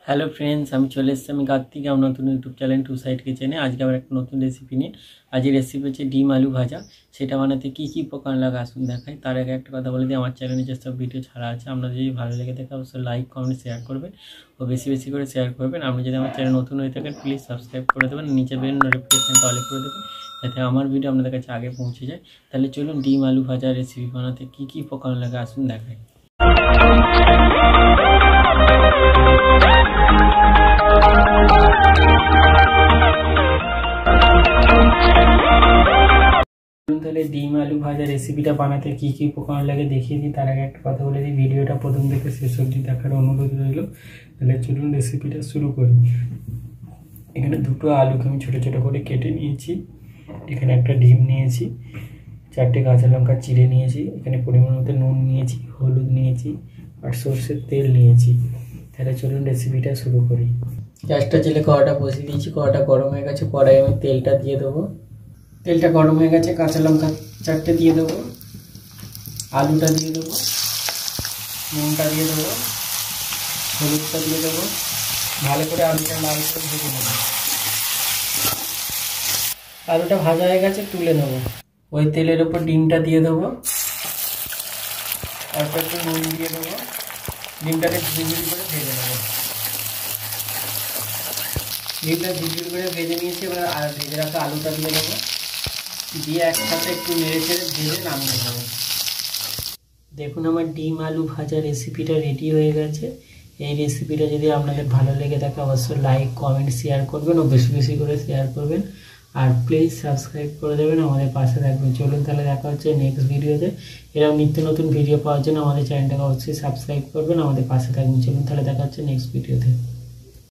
Hello friends, আমি চলে এসেছি আমি কার্তিক, আমার নতুন ইউটিউব চ্যানেল টু সাইড কিচেনে। আজকে আবার একটা নতুন রেসিপি নিয়ে। আজকের রেসিপি হচ্ছে ডিম আলু ভাজা। সেটা বানাতে কী কী উপকরণ লাগে আসুন দেখাই। তার আগে একটা কথা বলে দিই, আমার চ্যানেলে যেসব ভিডিও ছাড়া আছে আপনাদের যদি ভালো লেগে থাকে অবশ্যই লাইক কমেন্ট শেয়ার করবেন ও বেশি বেশি করে শেয়ার করবেন। আপনি যদি আমার চ্যানেল নতুন হয়ে থাকেন প্লিজ সাবস্ক্রাইব করে দেবেন, নিচে বেল নোটিফিকেশনটা অল করে দেবেন যাতে আমার ভিডিও আপনাদের কাছে আগে পৌঁছে যায়। তাহলে চলুন ডিম আলু ভাজা রেসিপি বানাতে কী কী উপকরণ লাগে আসুন দেখাই। তাহলে ডিম আলু ভাজা রেসিপিটা বানাতে কী কী উপকরণ লাগে দেখিয়ে দিই। তার আগে একটা কথা বলে দিই, ভিডিওটা প্রথম থেকে শেষ অবধি দেখার অনুরোধ রইল। তাহলে চলুন রেসিপিটা শুরু করি। এখানে দুটো আলুকে আমি ছোটো ছোটো করে কেটে নিয়েছি। এখানে একটা ডিম নিয়েছি, 4টে কাঁচা লঙ্কা চিড়ে নিয়েছি, এখানে পরিমাণ মতো নুন নিয়েছি, হলুদ নিয়েছি আর সর্ষের তেল নিয়েছি। তাহলে চলুন রেসিপিটা শুরু করি। গ্যাসটা জেলে কড়াটা বসিয়ে দিয়েছি, কড়াটা গরম হয়ে গেছে। কড়াই আমি তেলটা দিয়ে দেবো। তেলটা গরম হয়ে গেছে, কাঁচা লঙ্কা 4টে দিয়ে দেবো, আলুটা দিয়ে দেবো, নুনটা দিয়ে দেবো, হলুদটা দিয়ে দেবো। ভালো করে আলুটা লাল করে ভেজে নেবো। আলুটা ভাজা হয়ে গেছে, তুলে নেবো। ওই তেলের ওপর ডিমটা দিয়ে দেবো, তারপর একটু নুন দিয়ে দেবো। ডিমটাকে ঝিরিঝিরি করে ভেজে নেবো। ডিমটা ঝিরিঝিরি করে ভেজে নিয়েছি। এবার আর ভেজে রাখা আলুটা দিয়ে দেবো, দিয়ে একসাথে একটু নেড়ে চেড়ে ভেজে নামিয়ে দেবো। দেখুন আমার ডিম আলু ভাজা রেসিপিটা রেডি হয়ে গেছে। এই রেসিপিটা যদি আপনাদের ভালো লেগে থাকে অবশ্যই লাইক কমেন্ট শেয়ার করবেন ও বেশি বেশি করে শেয়ার করবেন। আর প্লিজ সাবস্ক্রাইব করে দেবেন, আমাদের পাশে থাকবেন। চলুন তাহলে দেখা হচ্ছে নেক্সট ভিডিওতে। এরকম নিত্য নতুন ভিডিও পাওয়ার জন্য আমাদের চ্যানেলটাকে অবশ্যই সাবস্ক্রাইব করবেন, আমাদের পাশে থাকবেন। চলুন তাহলে দেখা হচ্ছে নেক্সট ভিডিওতে।